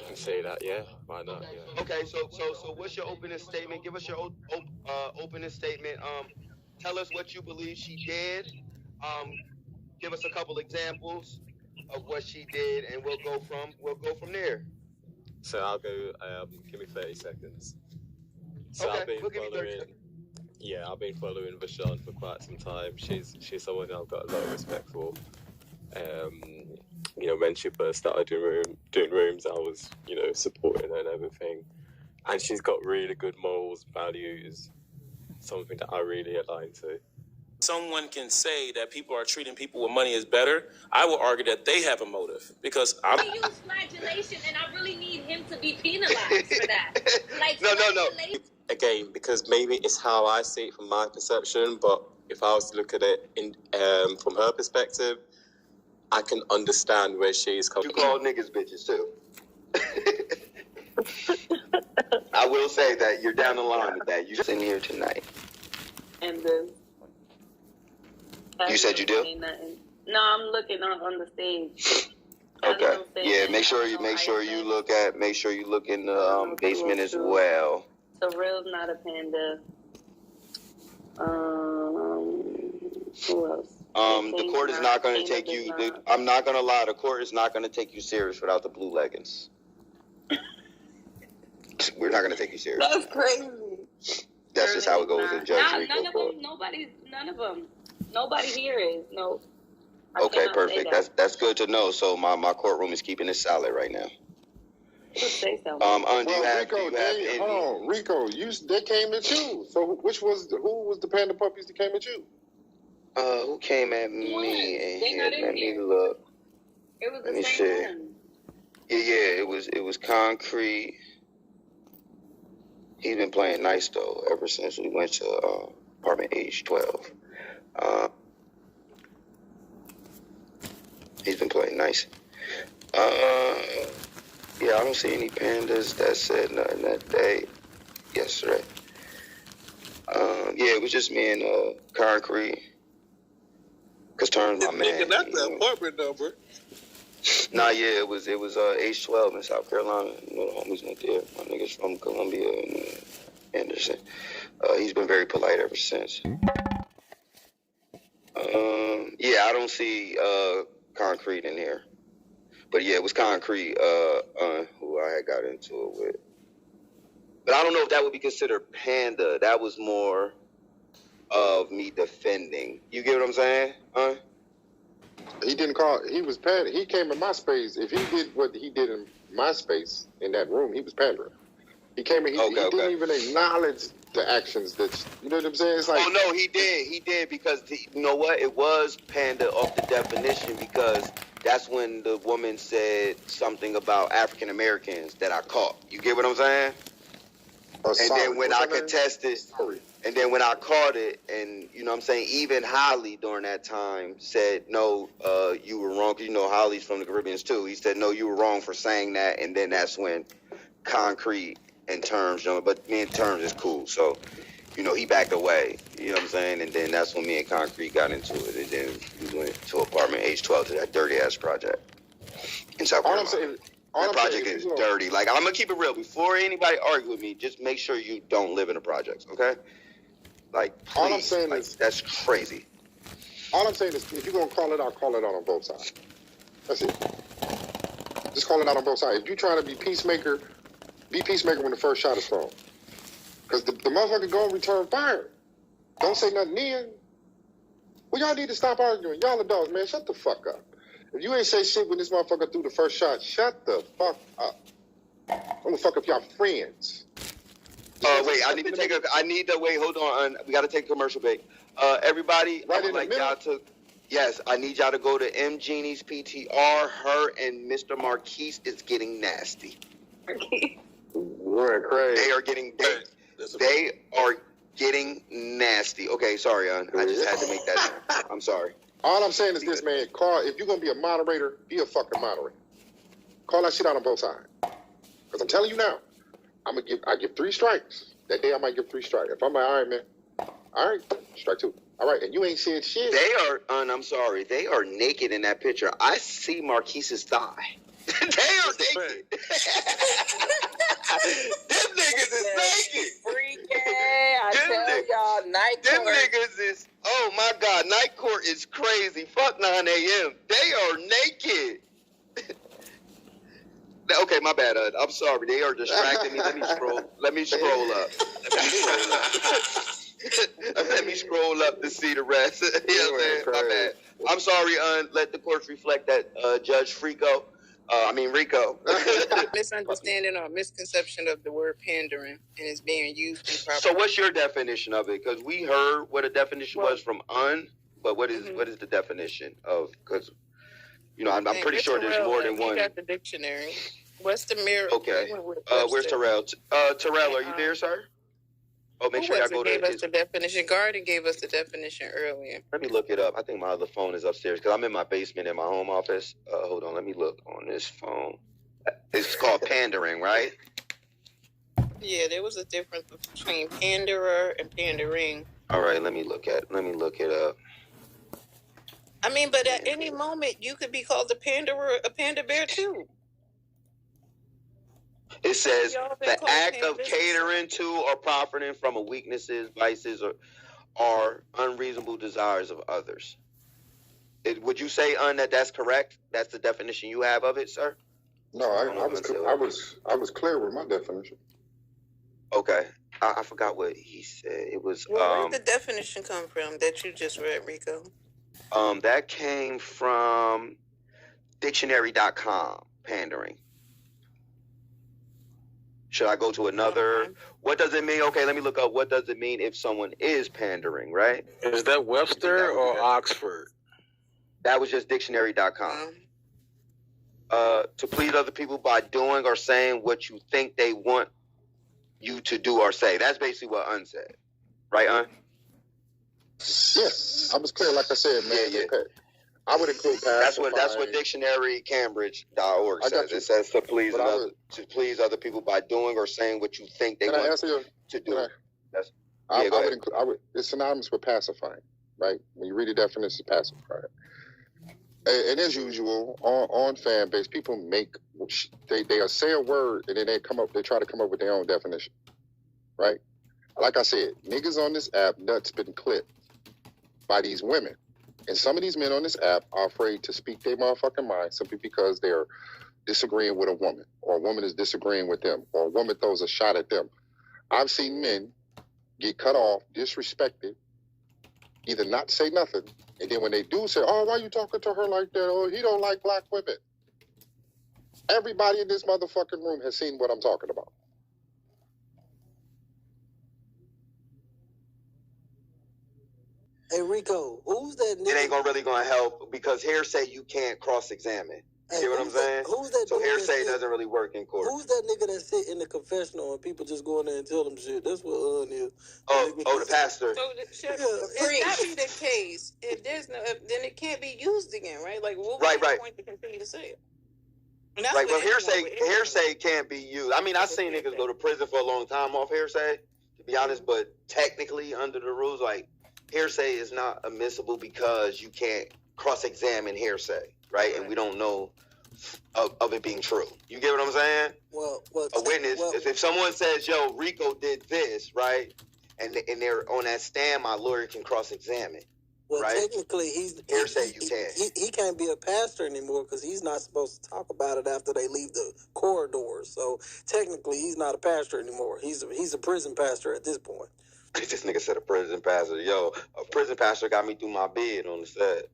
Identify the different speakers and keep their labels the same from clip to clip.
Speaker 1: can say that, yeah. Why not? Yeah.
Speaker 2: Okay, so what's your opening statement? Give us your opening statement. Tell us what you believe she did. Give us a couple examples of what she did, and we'll go from there.
Speaker 1: So I'll go. Give me 30 seconds. So
Speaker 2: Okay, we'll give you 30 seconds.
Speaker 1: Yeah, I've been following Vashon for quite some time. She's someone I've got a lot of respect for. When she first started doing rooms, I was, supporting her and everything. And she's got really good morals, values, something that I really align to.
Speaker 3: Someone can say that people are treating people with money is better. I will argue that they have a motive because
Speaker 4: I use flagellation, and I really need him to be penalized for that. Like no.
Speaker 1: Again, because maybe it's how I see it from my perception, but if I was to look at it from her perspective, I can understand where she's coming from.
Speaker 2: You call niggas bitches too. I will say that you're down the line with that. You're just in here tonight.
Speaker 5: And then
Speaker 2: you said you do?
Speaker 5: No, I'm looking on the stage.
Speaker 2: Okay. Yeah, make sure you look in the basement as well.
Speaker 5: Surreal's not a panda. Who else?
Speaker 2: The court is not going to take you. I'm not going to lie. The court is not going to take you serious without the blue leggings. We're not going to take you serious.
Speaker 5: That's crazy.
Speaker 2: That's just how it goes in Judge Rico.
Speaker 5: None of them. Nobody here is. No.
Speaker 2: Okay, perfect. That's good to know. So my courtroom is keeping it solid right now.
Speaker 5: Say so.
Speaker 6: Rico, they came at you. So who was the panda puppies that came at you?
Speaker 2: Who came at me? Let me look.
Speaker 5: It was the same one.
Speaker 2: Yeah, it was Concrete. He's been playing nice though ever since we went to apartment age 12. He's been playing nice. Yeah, I don't see any pandas that said nothing that day yesterday. Yeah, it was just me and Concrete. Cause Turns my man.
Speaker 3: That's the apartment number.
Speaker 2: Nah, yeah, it was age 12 in South Carolina. You know, the homies went there. My niggas from Columbia and Anderson. He's been very polite ever since. Yeah, I don't see Concrete in here. But yeah, it was Concrete who I had got into it with. But I don't know if that would be considered panda. That was more of me defending. You get what I'm saying?
Speaker 6: He was panda. He came in my space. If he did what he did in my space in that room, he was pandering. He came in, he didn't even acknowledge the actions that, you know what I'm saying? It's like,
Speaker 2: oh no, he did because you know what? It was panda off the definition because that's when the woman said something about African Americans that I caught. You get what I'm saying? Then when I contested, and then when I caught it, and you know what I'm saying, even Holly during that time said, no, you were wrong. You know, Holly's from the Caribbeans too. He said, no, you were wrong for saying that. And then that's when Concrete and Terms, you know, but me and Terms is cool. So, you know, he backed away. You know what I'm saying? And then that's when me and Concrete got into it. And then we went to apartment age 12 to that dirty ass project in South Carolina. That project is dirty. Like, I'm going to keep it real. Before anybody argue with me, just make sure you don't live in the projects, okay? Like, please.
Speaker 6: All I'm saying is,
Speaker 2: that's crazy.
Speaker 6: All I'm saying is, if you're going to call it out on both sides. That's it. Just call it out on both sides. If you're trying to be peacemaker when the first shot is thrown. Because the motherfucker going to return fire. Don't say nothing then. Well, y'all need to stop arguing. Y'all adults, man. Shut the fuck up. If you ain't say shit when this motherfucker threw the first shot, shut the fuck up. I'm gonna fuck up y'all friends.
Speaker 2: Wait, hold on. We gotta take a commercial break. Everybody,
Speaker 6: right in the middle?
Speaker 2: I need y'all to go to M Genie's PTR. Her and Mr. Marquise is getting nasty.
Speaker 6: We're crazy.
Speaker 2: They are getting nasty. Okay, sorry, I just had to make that. I'm sorry.
Speaker 6: All I'm saying is this, man. If you're going to be a moderator, be a fucking moderator. Call that shit out on both sides. Because I'm telling you now, I give 3 strikes. That day I might give 3 strikes. If I'm like, all right, man. All right, strike 2. All right, and you ain't saying shit.
Speaker 2: I'm sorry. They are naked in that picture. I see Marquise's thigh. They are naked. Them niggas is naked.
Speaker 7: Freaky. I tell y'all, night
Speaker 2: Them
Speaker 7: court.
Speaker 2: niggas is, oh my God, night court is crazy. Fuck 9 a.m. They are naked. Okay, my bad. I'm sorry. They are distracting me. Let me scroll up. Let me scroll up to see the rest. You know what I'm saying? My bad. I'm sorry, let the courts reflect that, Judge Rico.
Speaker 7: Misunderstanding or misconception of the word pandering and it's being used improperly.
Speaker 2: So what's your definition of it? Because we heard what a definition was from but what is the definition of, because, I'm pretty sure there's more than one.
Speaker 7: You got the dictionary. What's the mirror?
Speaker 2: Okay. Where's Terrell? Terrell, are you there, sir? Oh, make sure I go
Speaker 7: gave
Speaker 2: to
Speaker 7: us the definition. Garden gave us the definition earlier.
Speaker 2: Let me look it up. I think my other phone is upstairs because I'm in my basement in my home office. Hold on, let me look on this phone. It's called pandering, right?
Speaker 7: Yeah, there was a difference between panderer and pandering.
Speaker 2: All right, let me look it up.
Speaker 7: I mean, but at any moment you could be called a panderer, a panda bear too.
Speaker 2: It says the act of catering to or profiting from a weaknesses, vices, or unreasonable desires of others. Would you say, that's correct? That's the definition you have of it, sir?
Speaker 6: No, I was clear with my definition.
Speaker 2: Okay, I forgot what he said. It was.
Speaker 7: Where did the definition come from that you just read, Rico?
Speaker 2: That came from dictionary.com. Pandering. Should I go to another? What does it mean? Okay, let me look up. What does it mean if someone is pandering, right?
Speaker 8: Is that Webster or Oxford?
Speaker 2: That was just dictionary.com. To please other people by doing or saying what you think they want you to do or say. That's basically what Un said. Right, Un?
Speaker 6: Yes, I was clear, like I said, man.
Speaker 2: Yeah.
Speaker 6: Okay. I would include
Speaker 2: that's what dictionarycambridge.org says. It says to please other people by doing or saying what you think they want to do.
Speaker 6: It's synonymous with pacifying, right? When you read the definition, it's pacifying. And as usual, on Fanbase, people they say a word and then they try to come up with their own definition, right? Like I said, niggas on this app, nuts been clipped by these women. And some of these men on this app are afraid to speak their motherfucking mind simply because they're disagreeing with a woman, or a woman is disagreeing with them, or a woman throws a shot at them. I've seen men get cut off, disrespected, either not say nothing, and then when they do say, oh, why you talking to her like that? Oh, he don't like black women. Everybody in this motherfucking room has seen what I'm talking about.
Speaker 9: Hey, Rico, who's that nigga?
Speaker 2: It ain't really gonna help because hearsay you can't cross-examine. You see what I'm saying?
Speaker 9: Who's that?
Speaker 2: So hearsay doesn't really work in court.
Speaker 9: Who's that nigga that sit in the confessional and people just go in there and tell them shit? That's what is.
Speaker 2: The pastor.
Speaker 7: So if that be the case, if there's no, then it can't be used again, right? Like, what was the point to continue to say it?
Speaker 2: Right. Well, hearsay can't be used. I mean, I've seen niggas go to prison for a long time off hearsay, to be honest. But technically, under the rules, like hearsay is not admissible because you can't cross-examine hearsay, right? And we don't know of it being true. You get what I'm saying?
Speaker 9: Well,
Speaker 2: a witness, if someone says, yo, Rico did this, right? And they're on that stand, my lawyer can cross-examine.
Speaker 9: Well,
Speaker 2: right?
Speaker 9: Technically, he can't be a pastor anymore because he's not supposed to talk about it after they leave the corridor. So technically, he's not a pastor anymore. He's a prison pastor at this point.
Speaker 2: This nigga said a prison pastor. Yo, a prison pastor got me through my bed on the set.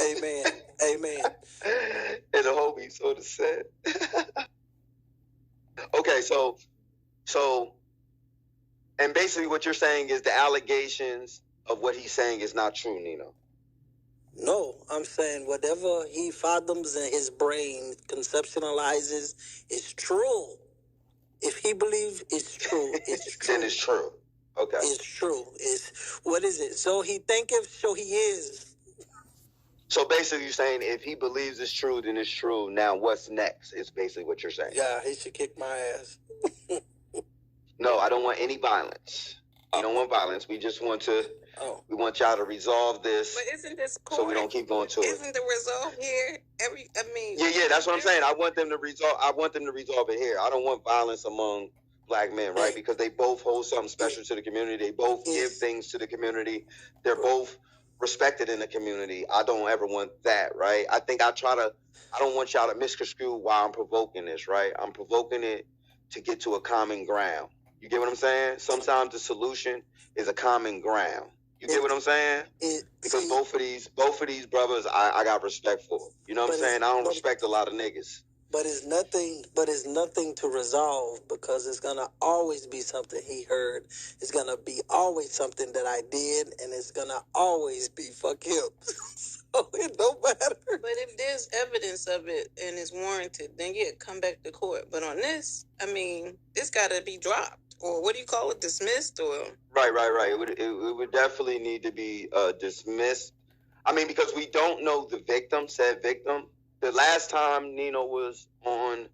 Speaker 9: Amen.
Speaker 2: And the homies on the set. Okay, so, and basically what you're saying is the allegations of what he's saying is not true, Nino.
Speaker 9: No, I'm saying whatever he fathoms in his brain, conceptualizes, is true. If he believes it's true, it's true.
Speaker 2: Then it's true. Okay.
Speaker 9: It's true. What is it? So he thinketh, so he is.
Speaker 2: So basically you're saying if he believes it's true, then it's true. Now what's next is basically what you're saying.
Speaker 9: Yeah, he should kick my ass.
Speaker 2: No, I don't want any violence. We don't want violence. We just want to We want y'all to resolve this.
Speaker 7: But isn't this court?
Speaker 2: So we don't keep going to it.
Speaker 7: Isn't the resolve here?
Speaker 2: Yeah, that's what I'm saying. I want them to resolve it here. I don't want violence among black men, right? Because they both hold something special to the community. They both give things to the community. They're both respected in the community. I don't ever want that, right? I don't want y'all to misconstrue why I'm provoking this, right? I'm provoking it to get to a common ground. You get what I'm saying? Sometimes the solution is a common ground. You get what I'm saying? Because both of these brothers, I got respect for. You know what I'm saying? I don't respect a lot of niggas.
Speaker 9: But it's nothing to resolve, because it's gonna always be something he heard. It's gonna be always something that I did, and it's gonna always be fuck him. So it don't matter.
Speaker 7: But if there's evidence of it and it's warranted, then yeah, come back to court. But on this, this gotta be dropped. Or what do you call it? Dismissed? Or
Speaker 2: Right. It would definitely need to be dismissed. Because we don't know the victim, said victim. The last time Nino was on